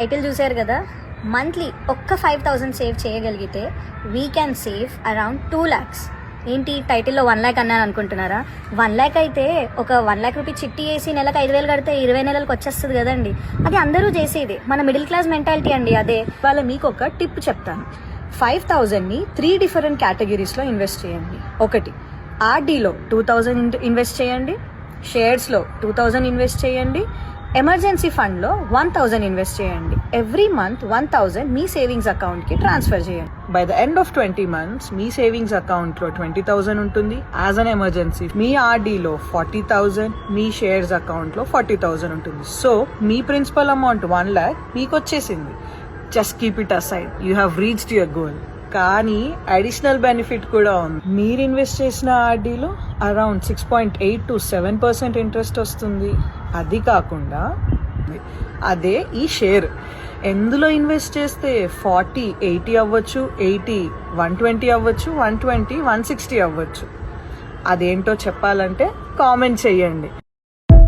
Title చూసారు కదా, monthly ఒక్క 5,000 సేవ్ చేయగలిగితే we can save around 2 lakhs. ఏంటి టైటిల్లో 1 lakh అన్నాను అనుకుంటున్నారా? 1 lakh అయితే ఒక 1 lakh రూపీ చిట్టి వేసి నెలకు 5,000 కడితే 20 నెలలకు వచ్చేస్తుంది కదండి. అది అందరూ చేసేది, మన మిడిల్ క్లాస్ మెంటాలిటీ అండి అదే. వాళ్ళ మీకు ఒక టిప్ చెప్తాను. 5,000ని 3 డిఫరెంట్ కేటగిరీస్లో ఇన్వెస్ట్ చేయండి. ఒకటి ఆర్డీలో 2,000 ఇన్వెస్ట్ చేయండి, షేర్స్లో 2,000 ఇన్వెస్ట్ చేయండి, ఎమర్జెన్సీ ఫండ్లో 1,000 ఇన్వెస్ట్ చేయండి. ఎవ్రీ మంత్ 1,000 మీ సేవింగ్స్ అకౌంట్కి ట్రాన్స్ఫర్ చేయండి. By the end of 20 months మీ సేవింగ్స్ అకౌంట్లో 20,000 ఉంటుంది యాజ్ అన్ ఎమర్జెన్సీ. మీ ఆర్డీలో 40,000, మీ షేర్స్ అకౌంట్లో 40,000 ఉంటుంది. సో మీ ప్రిన్సిపల్ అమౌంట్ 1 lakh మీకు వచ్చేసింది. Just keep it aside, you have reached your goal. కానీ అడిషనల్ బెనిఫిట్ కూడా ఉంది. మీరు ఇన్వెస్ట్ చేసిన ఆర్డీలో అరౌండ్ 6.8 to 7% ఇంట్రెస్ట్ వస్తుంది. అది కాకుండా అదే ఈ షేర్ ఎందులో ఇన్వెస్ట్ చేస్తే 40, 80 అవ్వచ్చు, 80, 120 అవ్వచ్చు, 120, 160 అవ్వచ్చు. అదేంటో చెప్పాలంటే కామెంట్ చేయండి.